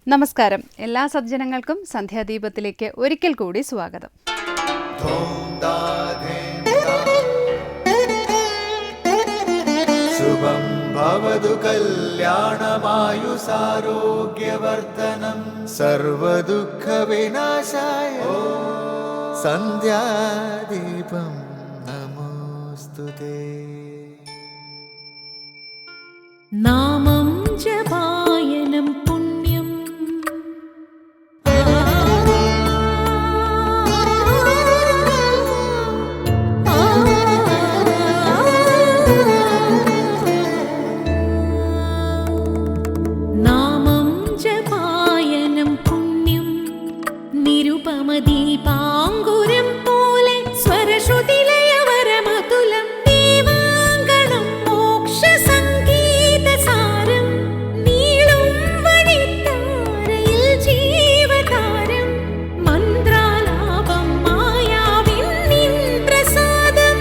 നമസ്കാരം. എല്ലാ സജ്ജനങ്ങൾക്കും സന്ധ്യാദീപത്തിലേക്ക് ഒരിക്കൽ കൂടി സ്വാഗതം. ശുഭം ഭവതു കല്യാണമായുസാരോഗ്യവർദ്ധനം സർവദുഃഖ വിനാശായ സന്ധ്യാദീപം നമോസ്തുതേ. നാമം ജപായനം പുണ്യം നാമം ജപായനം പുണ്യം നിരുപമദീപാങ്കുരം പോലെ സ്വരശ്രുതിലയവരമതുലം ദീവാങ്കണം മോക്ഷസംഗീതസാരം നീളും വഴിത്താരയിൽ ജീവതാരം മന്ത്രാലാപം മായാവിൻ നിൻ പ്രസാദം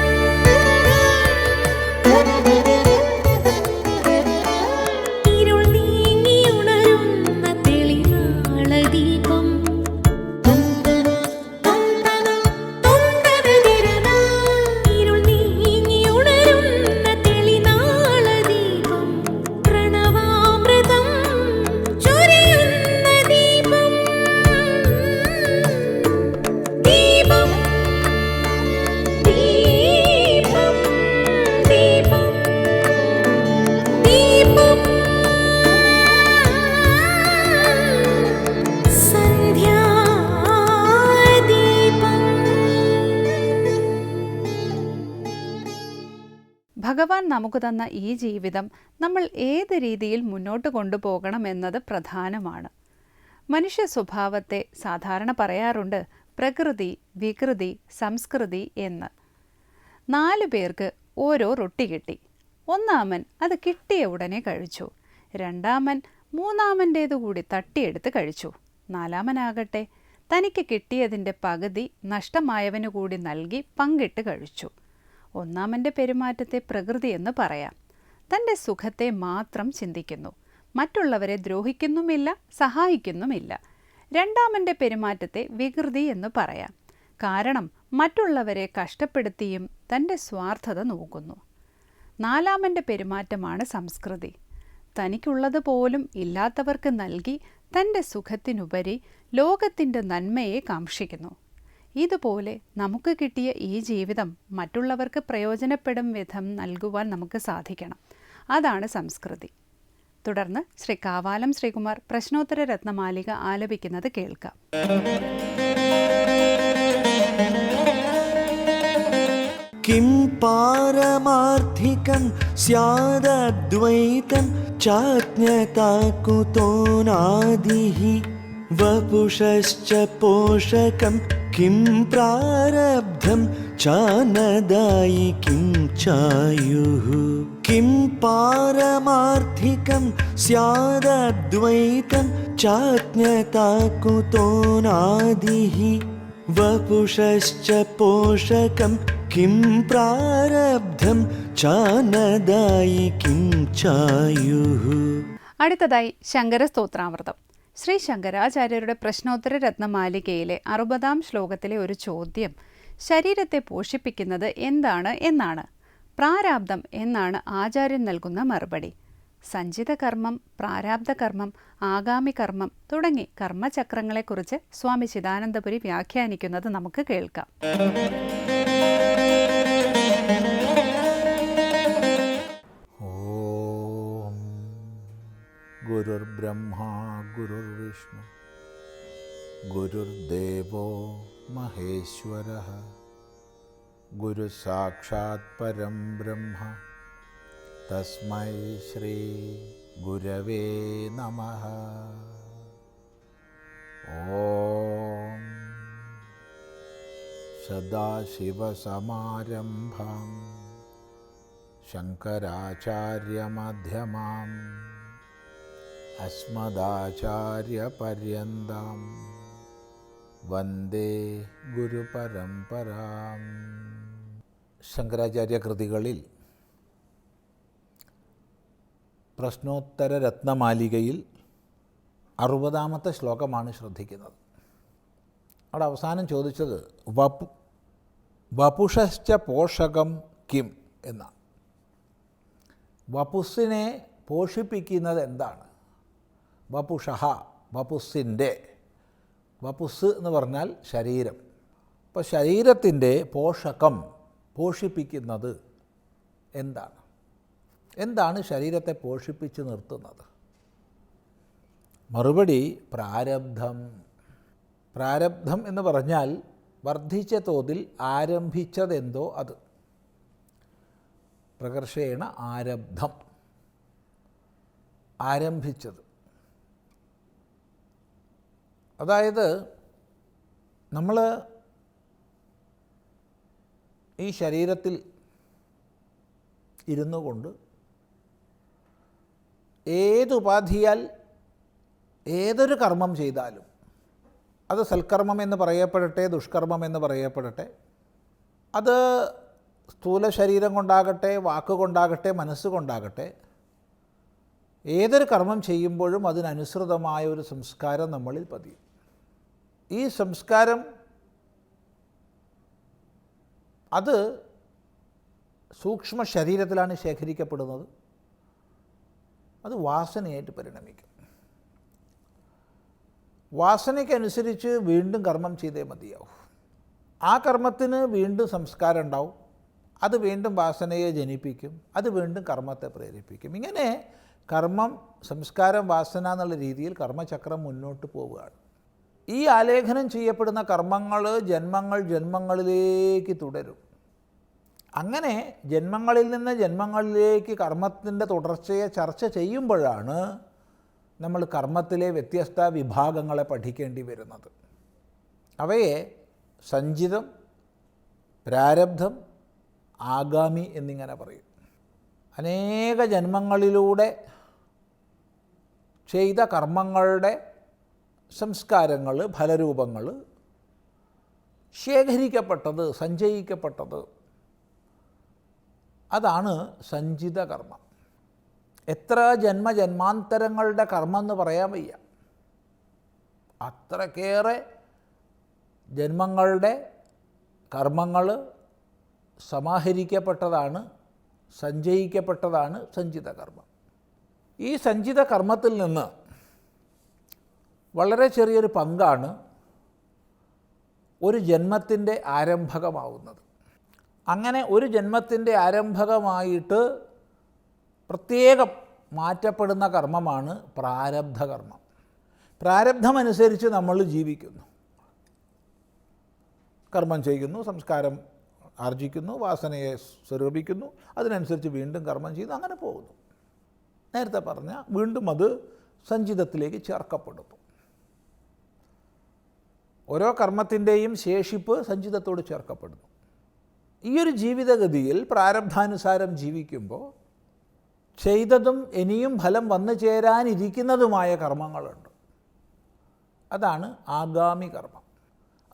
ഇരുൾ നീങ്ങിയുണരുന്ന തെളിനാളദീപം ഇരുൾ നീങ്ങിയുണരുന്ന തെളിനാളദീപം പ്രണവാമൃതം ചൊരിയുന്ന ദീപം ദീപം ദീപം ദീപം ദീപം ഭഗവാൻ നമുക്ക് തന്ന ഈ ജീവിതം നമ്മൾ ഏത് രീതിയിൽ മുന്നോട്ട് കൊണ്ടുപോകണം എന്നത് പ്രധാനമാണ്. മനുഷ്യ സ്വഭാവത്തെ സാധാരണ പറയാറുണ്ട് പ്രകൃതി, വികൃതി, സംസ്കൃതി എന്ന്. 4 പേർക്ക് ഓരോ റൊട്ടി കിട്ടി. ഒന്നാമൻ അത് കിട്ടിയ ഉടനെ കഴിച്ചു. രണ്ടാമൻ മൂന്നാമൻ്റേതു കൂടി തട്ടിയെടുത്ത് കഴിച്ചു. നാലാമനാകട്ടെ തനിക്ക് കിട്ടിയതിൻ്റെ പകുതി നഷ്ടമായവനു കൂടി നൽകി പങ്കിട്ട് കഴിച്ചു. ഒന്നാമൻ്റെ പെരുമാറ്റത്തെ പ്രകൃതി എന്ന് പറയാം. തൻ്റെ സുഖത്തെ മാത്രം ചിന്തിക്കുന്നു, മറ്റുള്ളവരെ ദ്രോഹിക്കുന്നുമില്ല, സഹായിക്കുന്നുമില്ല. രണ്ടാമൻ്റെ പെരുമാറ്റത്തെ വികൃതി എന്ന് പറയാം. കാരണം മറ്റുള്ളവരെ കഷ്ടപ്പെടുത്തിയും തൻ്റെ സ്വാർത്ഥത നോക്കുന്നു. നാലാമൻ്റെ പെരുമാറ്റമാണ് സംസ്കൃതി. തനിക്കുള്ളത് പോലും ഇല്ലാത്തവർക്ക് നൽകി തൻ്റെ സുഖത്തിനുപരി ലോകത്തിൻ്റെ നന്മയെ കാക്ഷിക്കുന്നു. ഇതുപോലെ നമുക്ക് കിട്ടിയ ഈ ജീവിതം മറ്റുള്ളവർക്ക് പ്രയോജനപ്പെടും വിധം നൽകുവാൻ നമുക്ക് സാധിക്കണം. അതാണ് സംസ്കൃതി. തുടർന്ന് ശ്രീ കാവാലം ശ്രീകുമാർ പ്രശ്നോത്തര രത്നമാലിക ആലപിക്കുന്നത് കേൾക്കാം. കിം പാരമാർത്ഥികം സ്യാദദ്വൈതം ചാജ്ഞതാ കുതോ നാദിഃ വപുഷശ്ച പോഷകം കിം പ്രാരബ്ധം ചാനദായി കിം ചായുഃ. കിം പാരമാർത്ഥികം സ്യാദദ്വൈതം ചാജ്ഞതാ കുതോ നാദിഃ വപുഷശ്ച പോഷകം കിം പ്രാരബ്ധം ചാനദായി കിം ചായുഃ. അടുത്തതായി ശങ്കരസ്തോത്രാമൃതം. ശ്രീ ശങ്കരാചാര്യരുടെ പ്രശ്നോത്തര രത്നമാലികയിലെ 60-ാം ശ്ലോകത്തിലെ ഒരു ചോദ്യം ശരീരത്തെ പോഷിപ്പിക്കുന്നത് എന്താണ് എന്നാണ്. പ്രാരാബ്ധം എന്നാണ് ആചാര്യൻ നൽകുന്ന മറുപടി. സഞ്ചിത കർമ്മം, പ്രാരാബ്ധ കർമ്മം, ആഗാമി കർമ്മം തുടങ്ങി കർമ്മചക്രങ്ങളെക്കുറിച്ച് സ്വാമി ചിദാനന്ദപുരി വ്യാഖ്യാനിക്കുന്നത് നമുക്ക് കേൾക്കാം. ഓം ഗുരുർബ്രഹ്മ ഗുരുർവിഷ്ണു ഗുരുർദേവോ മഹേശ്വരഃ ഗുരു സാക്ഷാത് പരം ബ്രഹ്മ തസ്മൈ ശ്രീ ഗുരവേ നമഃ. ഓം സദാശിവസമാരംഭാം ശങ്കരാചാര്യമധ്യമാം അസ്മദാചാര്യപര്യന്താം വന്ദേ ഗുരുപരമ്പരാം. ശങ്കരാചാര്യ കൃതികളിൽ പ്രശ്നോത്തര രത്നമാലികയിൽ 60-ാമത്തെ ശ്ലോകമാണ് ശ്രദ്ധിക്കുന്നത്. അവിടെ അവസാനം ചോദിച്ചത് വപുഷശ്ച പോഷകം കിം എന്നാണ്. വപുസ്സിനെ പോഷിപ്പിക്കുന്നത് എന്താണ്? വപുഷഹ, വപുസ്സിൻ്റെ. വപുസ് എന്ന് പറഞ്ഞാൽ ശരീരം. അപ്പോൾ ശരീരത്തിൻ്റെ പോഷകം, പോഷിപ്പിക്കുന്നത് എന്താണ്? എന്താണ് ശരീരത്തെ പോഷിപ്പിച്ച് നിർത്തുന്നത്? മറുപടി പ്രാരബ്ധം. പ്രാരബ്ധം എന്ന് പറഞ്ഞാൽ വർദ്ധിച്ച തോതിൽ ആരംഭിച്ചതെന്തോ അത്. പ്രകർഷേണ ആരബ്ധം, ആരംഭിച്ചത്. അതായത് നമ്മൾ ഈ ശരീരത്തിൽ ഇരുന്നു കൊണ്ട് ഏതുപാധിയാൽ ഏതൊരു കർമ്മം ചെയ്താലും, അത് സൽക്കർമ്മം എന്ന് പറയപ്പെടട്ടെ, ദുഷ്കർമ്മം എന്ന് പറയപ്പെടട്ടെ, അത് സ്ഥൂല ശരീരം കൊണ്ടാകട്ടെ, വാക്കുകൊണ്ടാകട്ടെ, മനസ്സുകൊണ്ടാകട്ടെ, ഏതൊരു കർമ്മം ചെയ്യുമ്പോഴും അതിനനുസൃതമായ ഒരു സംസ്കാരം നമ്മളിൽ പതിയും. ഈ സംസ്കാരം അത് സൂക്ഷ്മ ശരീരത്തിലാണ് ശേഖരിക്കപ്പെടുന്നത്. അത് വാസനയായിട്ട് പരിണമിക്കും. വാസനയ്ക്കനുസരിച്ച് വീണ്ടും കർമ്മം ചെയ്തേ മതിയാവും. ആ കർമ്മത്തിന് വീണ്ടും സംസ്കാരം ഉണ്ടാവും. അത് വീണ്ടും വാസനയെ ജനിപ്പിക്കും. അത് വീണ്ടും കർമ്മത്തെ പ്രേരിപ്പിക്കും. ഇങ്ങനെ കർമ്മം, സംസ്കാരം, വാസന എന്നുള്ള രീതിയിൽ കർമ്മചക്രം മുന്നോട്ട് പോവുകയാണ്. ഈ ആലേഖനം ചെയ്യപ്പെടുന്ന കർമ്മങ്ങൾ ജന്മങ്ങളിലേക്ക് തുടരും. അങ്ങനെ ജന്മങ്ങളിൽ നിന്ന് ജന്മങ്ങളിലേക്ക് കർമ്മത്തിൻ്റെ തുടർച്ചയെ ചർച്ച ചെയ്യുമ്പോഴാണ് നമ്മൾ കർമ്മത്തിലെ വ്യത്യസ്ത വിഭാഗങ്ങളെ പഠിക്കേണ്ടി വരുന്നത്. അവയെ സഞ്ചിതം, പ്രാരബ്ധം, ആഗാമി എന്നിങ്ങനെ പറയും. അനേക ജന്മങ്ങളിലൂടെ ചെയ്ത കർമ്മങ്ങളുടെ സംസ്കാരങ്ങൾ, ഫലരൂപങ്ങൾ ശേഖരിക്കപ്പെട്ടത്, സഞ്ചയിക്കപ്പെട്ടത്, അതാണ് സഞ്ചിത കർമ്മം. എത്ര ജന്മജന്മാന്തരങ്ങളുടെ കർമ്മം എന്ന് പറയാൻ വയ്യ. അത്രക്കേറെ ജന്മങ്ങളുടെ കർമ്മങ്ങൾ സമാഹരിക്കപ്പെട്ടതാണ്, സഞ്ചയിക്കപ്പെട്ടതാണ് സഞ്ചിത കർമ്മം. ഈ സഞ്ചിത കർമ്മത്തിൽ നിന്ന് വളരെ ചെറിയൊരു പങ്കാണ് ഒരു ജന്മത്തിൻ്റെ ആരംഭകമാവുന്നത്. അങ്ങനെ ഒരു ജന്മത്തിൻ്റെ ആരംഭകമായിട്ട് പ്രത്യേകം മാറ്റപ്പെടുന്ന കർമ്മമാണ് പ്രാരബ്ധ കർമ്മം. പ്രാരബ്ധമനുസരിച്ച് നമ്മൾ ജീവിക്കുന്നു, കർമ്മം ചെയ്യുന്നു, സംസ്കാരം ആർജിക്കുന്നു, വാസനയെ സ്വരൂപിക്കുന്നു, അതിനനുസരിച്ച് വീണ്ടും കർമ്മം ചെയ്യുന്നു, അങ്ങനെ പോകുന്നു. നേരത്തെ പറഞ്ഞ വീണ്ടും അത് സഞ്ചിതത്തിലേക്ക് ചേർക്കപ്പെടുന്നു. ഓരോ കർമ്മത്തിൻ്റെയും ശേഷിപ്പ് സഞ്ചിതത്തോട് ചേർക്കപ്പെടുന്നു. ഈയൊരു ജീവിതഗതിയിൽ പ്രാരബ്ധാനുസാരം ജീവിക്കുമ്പോൾ ചെയ്തതും ഇനിയും ഫലം വന്നു ചേരാനിരിക്കുന്നതുമായ കർമ്മങ്ങളുണ്ട്. അതാണ് ആഗാമി കർമ്മം.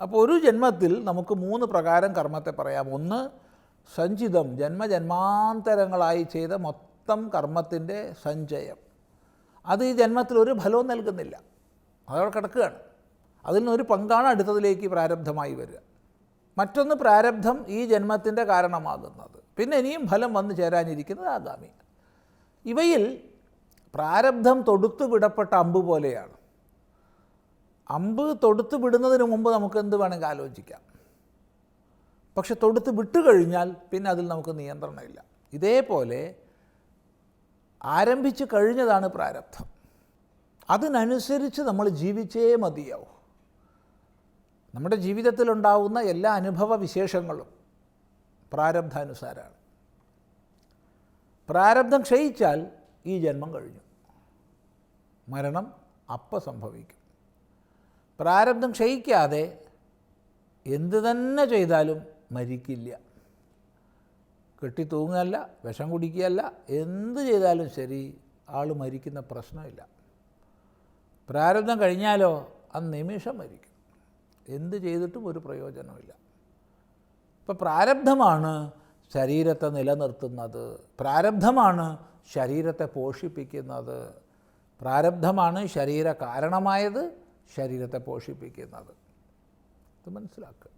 അപ്പോൾ ഒരു ജന്മത്തിൽ നമുക്ക് 3 പ്രകാരം കർമ്മത്തെ പറയാം. ഒന്ന്, സഞ്ചിതം, ജന്മജന്മാന്തരങ്ങളായി ചെയ്ത മൊത്തം കർമ്മത്തിൻ്റെ സഞ്ചയം. അത് ഈ ജന്മത്തിൽ ഒരു ഫലവും നൽകുന്നില്ല, അതവിടെ കിടക്കുകയാണ്. അതിൽ നിന്നൊരു പങ്കാണ് അടുത്തതിലേക്ക് പ്രാരബ്ധമായി വരിക. മറ്റൊന്ന് പ്രാരബ്ധം, ഈ ജന്മത്തിൻ്റെ കാരണമാകുന്നത്. പിന്നെ ഇനിയും ഫലം വന്നു ചേരാനിരിക്കുന്നത് ആഗാമി. ഇവയിൽ പ്രാരബ്ധം തൊടുത്തു വിടപ്പെട്ട അമ്പ് പോലെയാണ്. അമ്പ് തൊടുത്ത് വിടുന്നതിന് മുമ്പ് നമുക്ക് എന്ത് വേണമെങ്കിൽ ആലോചിക്കാം. പക്ഷെ തൊടുത്ത് വിട്ടുകഴിഞ്ഞാൽ പിന്നെ അതിൽ നമുക്ക് നിയന്ത്രണമില്ല. ഇതേപോലെ ആരംഭിച്ച് കഴിഞ്ഞതാണ് പ്രാരബ്ധം. അതിനനുസരിച്ച് നമ്മൾ ജീവിച്ചേ മതിയാവും. നമ്മുടെ ജീവിതത്തിലുണ്ടാവുന്ന എല്ലാ അനുഭവ വിശേഷങ്ങളും പ്രാരബ്ധാനുസാരമാണ്. പ്രാരബ്ധം ക്ഷയിച്ചാൽ ഈ ജന്മം കഴിഞ്ഞു, മരണം അപ്പം സംഭവിക്കും. പ്രാരബ്ധം ക്ഷയിക്കാതെ എന്തു തന്നെ ചെയ്താലും മരിക്കില്ല. കെട്ടി തൂങ്ങുകയല്ല, വിഷം കുടിക്കുകയല്ല, എന്ത് ചെയ്താലും ശരി ആൾ മരിക്കുന്ന പ്രശ്നമില്ല. പ്രാരബ്ധം കഴിഞ്ഞാലോ ആ നിമിഷം മരിക്കും. എന്ത് ചെയ്തിട്ടും ഒരു പ്രയോജനമില്ല. ഇപ്പം പ്രാരബ്ധമാണ് ശരീരത്തെ നിലനിർത്തുന്നത്, പ്രാരബ്ധമാണ് ശരീരത്തെ പോഷിപ്പിക്കുന്നത്, പ്രാരബ്ധമാണ് ശരീര കാരണമായത്, ശരീരത്തെ പോഷിപ്പിക്കുന്നത്. ഇത് മനസ്സിലാക്കുക.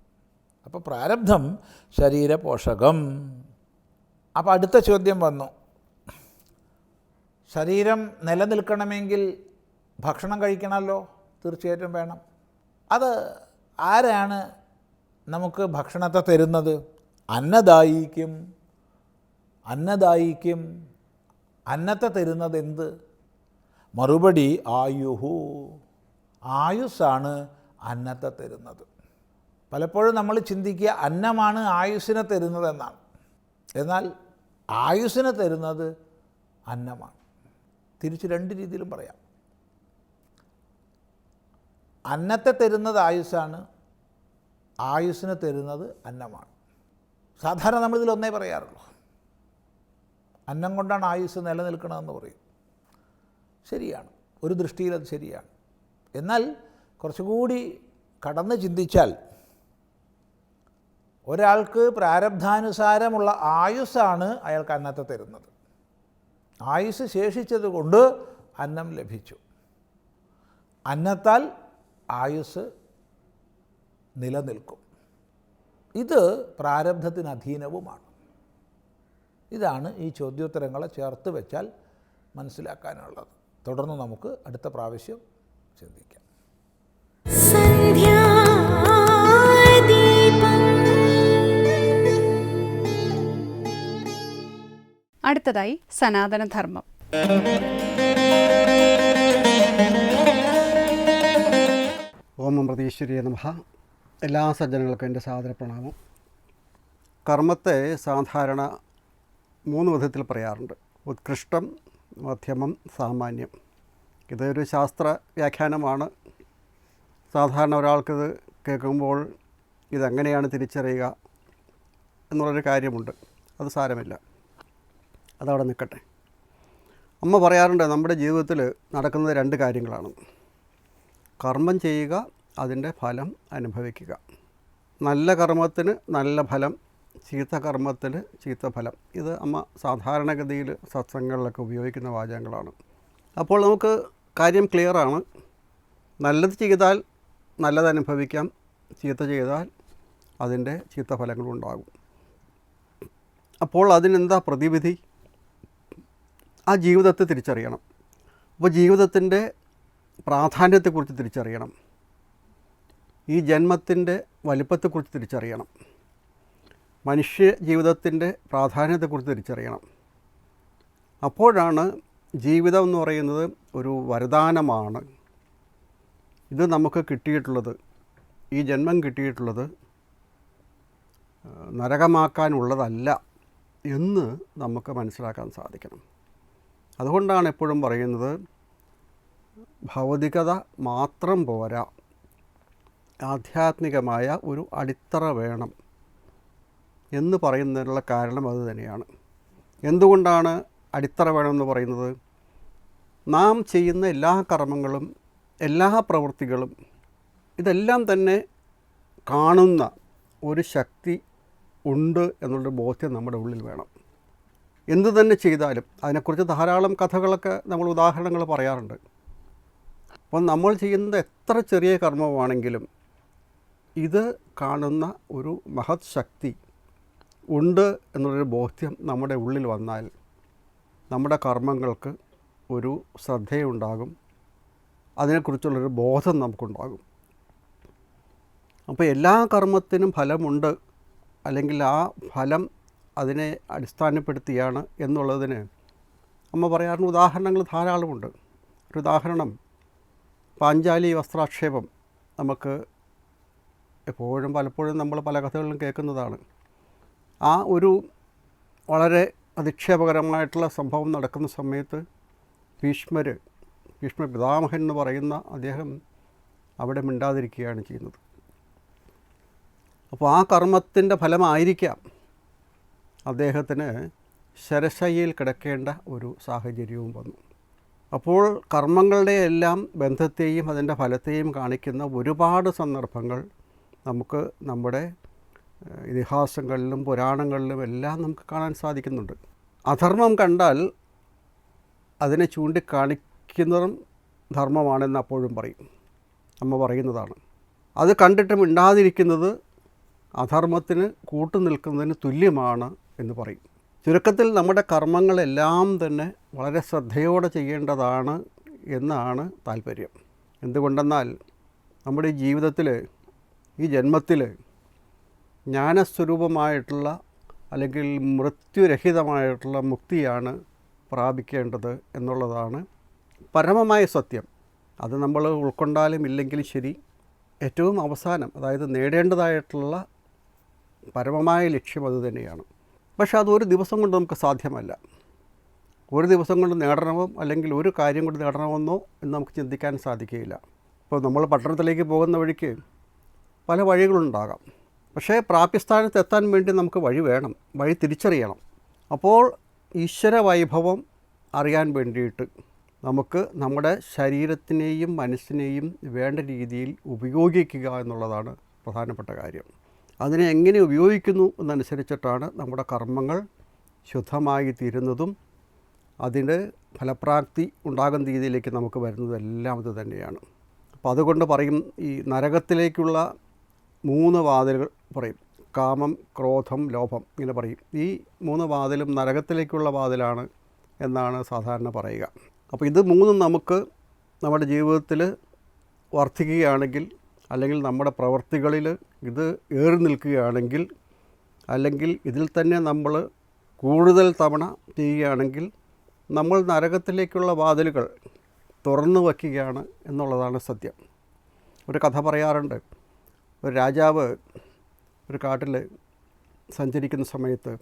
അപ്പോൾ പ്രാരബ്ധം ശരീരപോഷകം. അപ്പോൾ അടുത്ത ചോദ്യം വന്നു, ശരീരം നിലനിൽക്കണമെങ്കിൽ ഭക്ഷണം കഴിക്കണമല്ലോ, തീർച്ചയായിട്ടും വേണം. അത് ആരാണ് നമുക്ക് ഭക്ഷണത്തെ തരുന്നത്? അന്നദായിക്കും. അന്നത്തെ തരുന്നത് എന്ത്? മറുപടി ആയുഹു. ആയുസ്സാണ് അന്നത്തെ തരുന്നത്. പലപ്പോഴും നമ്മൾ ചിന്തിക്കുക അന്നമാണ് ആയുസ്സിനെ തരുന്നതെന്നാണ്. എന്നാൽ ആയുസ്സിനെ തരുന്നത് അന്നമാണ്. തിരിച്ച് രണ്ട് രീതിയിലും പറയാം. അന്നത്തെ തരുന്നത് ആയുസ്സാണ്, ആയുസ്സിനെ തരുന്നത് അന്നമാണ്. സാധാരണ നമ്മളിതിലൊന്നേ പറയാറുള്ളൂ. അന്നം കൊണ്ടാണ് ആയുസ് നിലനിൽക്കണമെന്ന് പറയും. ശരിയാണ്, ഒരു ദൃഷ്ടിയിൽ അത് ശരിയാണ്. എന്നാൽ കുറച്ചുകൂടി കടന്ന് ചിന്തിച്ചാൽ ഒരാൾക്ക് പ്രാരബ്ധാനുസാരമുള്ള ആയുസ്സാണ് അയാൾക്ക് അന്നത്തെ തരുന്നത്. ആയുസ് ശേഷിച്ചത് കൊണ്ട് അന്നം ലഭിച്ചു. അന്നത്താൽ ആയുസ് നിലനിൽക്കും. ഇത് പ്രാരബ്ധത്തിന് അധീനവുമാണ്. ഇതാണ് ഈ ചോദ്യോത്തരങ്ങളെ ചേർത്ത് വെച്ചാൽ മനസ്സിലാക്കാനുള്ളത്. തുടർന്ന് നമുക്ക് അടുത്ത പ്രാവശ്യം ചിന്തിക്കാം. അടുത്തതായി സനാതനധർമ്മം. ഓം പ്രതീശ്വരിയെ നമഃ. എല്ലാ സജ്ജനങ്ങൾക്കും എൻ്റെ സാദര പ്രണാമം. കർമ്മത്തെ സാധാരണ 3 വിധത്തിൽ പറയാറുണ്ട്: ഉത്കൃഷ്ടം, മധ്യമം, സാമാന്യം. ഇതൊരു ശാസ്ത്ര വ്യാഖ്യാനമാണ്. സാധാരണ ഒരാൾക്കിത് കേൾക്കുമ്പോൾ ഇതെങ്ങനെയാണ് തിരിച്ചറിയുക എന്നുള്ളൊരു കാര്യമുണ്ട്. അത് സാരമില്ല, അതവിടെ നിൽക്കട്ടെ. അമ്മ പറയാറുണ്ട്, നമ്മുടെ ജീവിതത്തിൽ നടക്കുന്നത് 2 കാര്യങ്ങളാണ്: കർമ്മം ചെയ്യുക, അതിൻ്റെ ഫലം അനുഭവിക്കുക. നല്ല കർമ്മത്തിന് നല്ല ഫലം, ചീത്ത കർമ്മത്തിന് ചീത്ത ഫലം. ഇത് അമ്മ സാധാരണഗതിയിൽ സത്സംഗങ്ങളിലൊക്കെ ഉപയോഗിക്കുന്ന വാചകങ്ങളാണ്. അപ്പോൾ നമുക്ക് കാര്യം ക്ലിയറാണ്. നല്ലത് ചെയ്താൽ നല്ലത് അനുഭവിക്കാം, ചീത്ത ചെയ്താൽ അതിൻ്റെ ചീത്ത ഫലങ്ങളുണ്ടാകും. അപ്പോൾ അതിനെന്താ പ്രതിവിധി? ആ ജീവിതത്തെ തിരിച്ചറിയണം. അപ്പോൾ ജീവിതത്തിൻ്റെ പ്രാധാന്യത്തെക്കുറിച്ച് തിരിച്ചറിയണം. ഈ ജന്മത്തിൻ്റെ വലിപ്പത്തെക്കുറിച്ച് തിരിച്ചറിയണം. മനുഷ്യ ജീവിതത്തിൻ്റെ പ്രാധാന്യത്തെക്കുറിച്ച് തിരിച്ചറിയണം. അപ്പോഴാണ് ജീവിതം എന്ന് പറയുന്നത് ഒരു വരദാനമാണ്. ഇത് നമുക്ക് കിട്ടിയിട്ടുള്ളത്, ഈ ജന്മം കിട്ടിയിട്ടുള്ളത് നരകമാക്കാനുള്ളതല്ല എന്ന് നമുക്ക് മനസ്സിലാക്കാൻ സാധിക്കണം. അതുകൊണ്ടാണ് എപ്പോഴും പറയുന്നത്, ഭൗതികത മാത്രം പോരാ, ആധ്യാത്മികമായ ഒരു അടിത്തറ വേണം എന്ന് പറയുന്നതിനുള്ള കാരണം അത് തന്നെയാണ്. എന്തുകൊണ്ടാണ് അടിത്തറ വേണമെന്ന് പറയുന്നത്? നാം ചെയ്യുന്ന എല്ലാ കർമ്മങ്ങളും എല്ലാ പ്രവൃത്തികളും ഇതെല്ലാം തന്നെ കാണുന്ന ഒരു ശക്തി ഉണ്ട് എന്നുള്ളൊരു ബോധ്യം നമ്മുടെ ഉള്ളിൽ വേണം. എന്തു തന്നെ ചെയ്താലും അതിനെക്കുറിച്ച് ധാരാളം കഥകളൊക്കെ നമ്മൾ ഉദാഹരണങ്ങൾ പറയാറുണ്ട്. അപ്പം നമ്മൾ ചെയ്യുന്നത് എത്ര ചെറിയ കർമ്മമാണെങ്കിലും ഇത് കാണുന്ന ഒരു മഹത് ശക്തി ഉണ്ട് എന്നുള്ളൊരു ബോധ്യം നമ്മുടെ ഉള്ളിൽ വന്നാൽ നമ്മുടെ കർമ്മങ്ങൾക്ക് ഒരു ശ്രദ്ധയുണ്ടാകും, അതിനെക്കുറിച്ചുള്ളൊരു ബോധം നമുക്കുണ്ടാകും. അപ്പോൾ എല്ലാ കർമ്മത്തിനും ഫലമുണ്ട്, അല്ലെങ്കിൽ ആ ഫലം അതിനെ അടിസ്ഥാനപ്പെടുത്തിയാണ് എന്നുള്ളതിന് അമ്മ പറയാറുണ്ട് ഉദാഹരണങ്ങൾ ധാരാളമുണ്ട്. ഒരു ഉദാഹരണം, പാഞ്ചാലി വസ്ത്രാക്ഷേപം നമുക്ക് എപ്പോഴും പലപ്പോഴും നമ്മൾ പല കഥകളിലും കേൾക്കുന്നതാണ്. ആ ഒരു വളരെ അധിക്ഷേപകരമായിട്ടുള്ള സംഭവം നടക്കുന്ന സമയത്ത് ഭീഷ്മ പിതാമഹൻ എന്ന് പറയുന്ന അദ്ദേഹം അവിടെ മിണ്ടാതിരിക്കുകയാണ് ചെയ്യുന്നത്. അപ്പോൾ ആ കർമ്മത്തിൻ്റെ ഫലമായിരിക്കാം അദ്ദേഹത്തിന് ശരശയ്യയിൽ കിടക്കേണ്ട ഒരു സാഹചര്യവും വന്നു. അപ്പോൾ കർമ്മങ്ങളുടെ എല്ലാം ബന്ധത്തെയും അതിൻ്റെ ഫലത്തെയും കാണിക്കുന്ന ഒരുപാട് സന്ദർഭങ്ങൾ നമുക്ക് നമ്മുടെ ഇതിഹാസങ്ങളിലും പുരാണങ്ങളിലും എല്ലാം നമുക്ക് കാണാൻ സാധിക്കുന്നുണ്ട്. അധർമ്മം കണ്ടാൽ അതിനെ ചൂണ്ടിക്കാണിക്കുക മിണ്ടാതിരിക്കുന്നതും ധർമ്മമാണെന്ന് അപ്പോഴും പറയും. അമ്മ പറയുന്നതാണ്. അത് കണ്ടിട്ട് മിണ്ടാതിരിക്കുന്നത് അധർമ്മത്തിന് കൂട്ടുനിൽക്കുന്നതിന് തുല്യമാണ് എന്ന് പറയും. ചുരുക്കത്തിൽ നമ്മുടെ കർമ്മങ്ങളെല്ലാം തന്നെ വളരെ ശ്രദ്ധയോടെ ചെയ്യേണ്ടതാണ് എന്നാണ് താല്പര്യം. എന്തുകൊണ്ടെന്നാൽ നമ്മുടെ ഈ ജീവിതത്തിൽ, ഈ ജന്മത്തിൽ ജ്ഞാനസ്വരൂപമായിട്ടുള്ള അല്ലെങ്കിൽ മൃത്യുരഹിതമായിട്ടുള്ള മുക്തിയാണ് പ്രാപിക്കേണ്ടത് എന്നുള്ളതാണ് പരമമായ സത്യം. അത് നമ്മൾ ഉൾക്കൊണ്ടാലും ഇല്ലെങ്കിലും ശരി, ഏറ്റവും അവസാനം, അതായത് നേടേണ്ടതായിട്ടുള്ള പരമമായ ലക്ഷ്യം അത് തന്നെയാണ്. പക്ഷെ അത് ഒരു ദിവസം കൊണ്ട് നമുക്ക് സാധ്യമല്ല. ഒരു ദിവസം കൊണ്ട് നേടണമോ അല്ലെങ്കിൽ ഒരു കാര്യം കൊണ്ട് നേടണമെന്നോ എന്ന് നമുക്ക് ചിന്തിക്കാൻ സാധിക്കുകയില്ല. ഇപ്പോൾ നമ്മൾ പട്ടണത്തിലേക്ക് പോകുന്ന വഴിക്ക് പല വഴികളുണ്ടാകാം. പക്ഷേ പ്രാപ്യസ്ഥാനത്ത് എത്താൻ വേണ്ടി നമുക്ക് വഴി വേണം, വഴി തിരിച്ചറിയണം. അപ്പോൾ ഈശ്വര വൈഭവം അറിയാൻ വേണ്ടിയിട്ട് നമുക്ക് നമ്മുടെ ശരീരത്തിനെയും മനസ്സിനെയും വേണ്ട രീതിയിൽ ഉപയോഗിക്കുക എന്നുള്ളതാണ് പ്രധാനപ്പെട്ട കാര്യം. അതിനെ എങ്ങനെ ഉപയോഗിക്കുന്നു എന്നനുസരിച്ചിട്ടാണ് നമ്മുടെ കർമ്മങ്ങൾ ശുദ്ധമായി തീരുന്നതും അതിൻ്റെ ഫലപ്രാപ്തി ഉണ്ടാകുന്ന രീതിയിലേക്ക് നമുക്ക് വരുന്നതെല്ലാം അത് തന്നെയാണ്. അപ്പോൾ അതുകൊണ്ട് പറയും, ഈ നരകത്തിലേക്കുള്ള 3 വാതിലുകൾ പറയും. കാമം, ക്രോധം, ലോഭം, ഇങ്ങനെ പറയും. ഈ 3 വാതിലും നരകത്തിലേക്കുള്ള വാതിലാണ് എന്നാണ് സാധാരണ പറയുക. അപ്പോൾ ഇത് 3 നമുക്ക് നമ്മുടെ ജീവിതത്തിൽ വർദ്ധിക്കുകയാണെങ്കിൽ, അല്ലെങ്കിൽ നമ്മുടെ പ്രവൃത്തികളിൽ ഇത് ഏറി നിൽക്കുകയാണെങ്കിൽ, അല്ലെങ്കിൽ ഇതിൽ തന്നെ നമ്മൾ കൂടുതൽ തവണ ചെയ്യുകയാണെങ്കിൽ നമ്മൾ നരകത്തിലേക്കുള്ള വാതിലുകൾ തുറന്നു വയ്ക്കുകയാണ് എന്നുള്ളതാണ് സത്യം. ഒരു കഥ പറയാറുണ്ട്. ഒരു രാജാവ് ഒരു കാട്ടിൽ സഞ്ചരിക്കുന്ന സമയത്ത്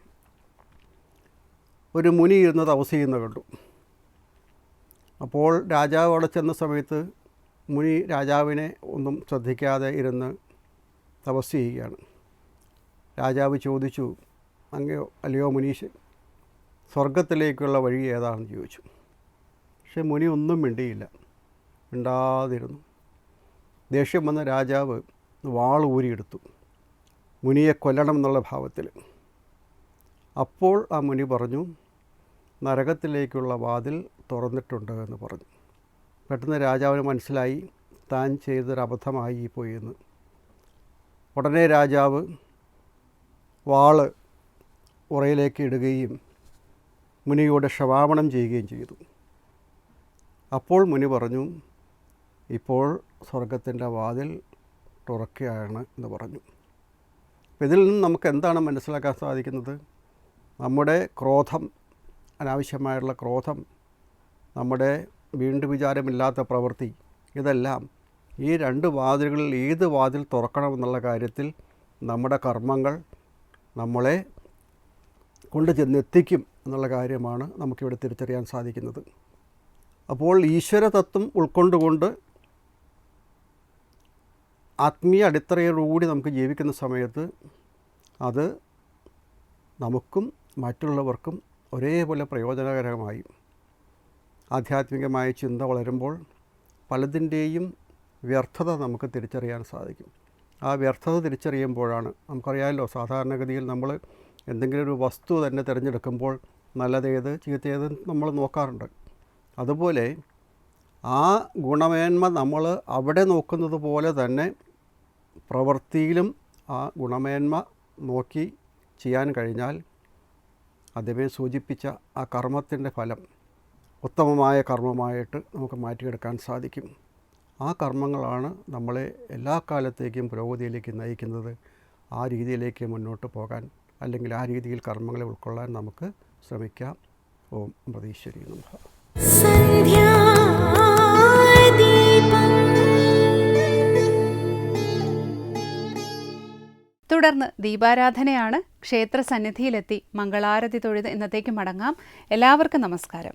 ഒരു മുനി ഇരുന്ന് തപസ് ചെയ്യുന്നത് കണ്ടു. അപ്പോൾ രാജാവ് അവിടെ ചെന്ന സമയത്ത് മുനി രാജാവിനെ ഒന്നും ശ്രദ്ധിക്കാതെ ഇരുന്ന് തപസ് ചെയ്യുകയാണ്. രാജാവ് ചോദിച്ചു, അങ്ങയോ അല്ലയോ മുനീഷ്, സ്വർഗത്തിലേക്കുള്ള വഴി ഏതാണെന്ന് ചോദിച്ചു. പക്ഷെ മുനി ഒന്നും മിണ്ടിയില്ല, മിണ്ടാതിരുന്നു. ദേഷ്യം വന്ന രാജാവ് വാൾ ഊരിയെടുത്തു, മുനിയെ കൊല്ലണം എന്നുള്ള ഭാവത്തിൽ. അപ്പോൾ ആ മുനി പറഞ്ഞു, നരകത്തിലേക്കുള്ള വാതിൽ തുറന്നിട്ടുണ്ട് എന്ന് പറഞ്ഞു. പെട്ടെന്ന് രാജാവിന് മനസ്സിലായി താൻ ചെയ്തൊരബദ്ധമായി പോയി എന്ന്. ഉടനെ രാജാവ് വാള് ഉറയിലേക്ക് ഇടുകയും മുനിയോട് ക്ഷമാപണം ചെയ്യുകയും ചെയ്തു. അപ്പോൾ മുനി പറഞ്ഞു, ഇപ്പോൾ സ്വർഗത്തിൻ്റെ വാതിൽ തുറക്കുകയാണ് എന്ന് പറഞ്ഞു. ഇതിൽ നിന്ന് നമുക്ക് എന്താണ് മനസ്സിലാക്കാൻ സാധിക്കുന്നത്? നമ്മുടെ ക്രോധം, അനാവശ്യമായുള്ള ക്രോധം, നമ്മുടെ വീണ്ടും വിചാരമില്ലാത്ത പ്രവൃത്തി, ഇതെല്ലാം ഈ 2 വാതിലുകളിൽ ഏത് വാതിൽ തുറക്കണമെന്നുള്ള കാര്യത്തിൽ നമ്മുടെ കർമ്മങ്ങൾ നമ്മളെ കൊണ്ട് ചെന്നെത്തിക്കും എന്നുള്ള കാര്യമാണ് നമുക്കിവിടെ തിരിച്ചറിയാൻ സാധിക്കുന്നത്. അപ്പോൾ ഈശ്വര തത്വം ഉൾക്കൊണ്ടുകൊണ്ട് ആത്മീയ അടിത്തറയോടുകൂടി നമുക്ക് ജീവിക്കുന്ന സമയത്ത് അത് നമുക്കും മറ്റുള്ളവർക്കും ഒരേപോലെ പ്രയോജനകരമായി. ആധ്യാത്മികമായ ചിന്ത വളരുമ്പോൾ പലതിൻ്റെയും വ്യർത്ഥത നമുക്ക് തിരിച്ചറിയാൻ സാധിക്കും. ആ വ്യർത്ഥത തിരിച്ചറിയുമ്പോഴാണ്, നമുക്കറിയാമല്ലോ, സാധാരണഗതിയിൽ നമ്മൾ എന്തെങ്കിലും ഒരു വസ്തു തന്നെ തിരഞ്ഞെടുക്കുമ്പോൾ നല്ലതേത് ചീത്തയേത് നമ്മൾ നോക്കാറുണ്ട്. അതുപോലെ ആ ഗുണമേന്മ നമ്മൾ അവിടെ നോക്കുന്നത് പോലെ തന്നെ പ്രവൃത്തിയിലും ആ ഗുണമേന്മ നോക്കി ചെയ്യാൻ കഴിഞ്ഞാൽ ആദ്യമേ സൂചിപ്പിച്ച ആ കർമ്മത്തിൻ്റെ ഫലം ഉത്തമമായ കർമ്മമായിട്ട് നമുക്ക് മാറ്റിയെടുക്കാൻ സാധിക്കും. ആ കർമ്മങ്ങളാണ് നമ്മളെ എല്ലാ കാലത്തേക്കും പുരോഗതിയിലേക്ക് നയിക്കുന്നത്. ആ രീതിയിലേക്ക് മുന്നോട്ട് പോകാൻ, അല്ലെങ്കിൽ ആ രീതിയിൽ കർമ്മങ്ങളെ ഉൾക്കൊള്ളാൻ നമുക്ക് ശ്രമിക്കാം. ഓം അമൃതീശ്വരി നമഃ. തുടർന്ന് ദീപാരാധനയാണ്. ക്ഷേത്ര സന്നിധിയിലെത്തി മംഗളാരതി തൊഴുത് ഇന്നത്തേക്ക് മടങ്ങാം. എല്ലാവർക്കും നമസ്കാരം.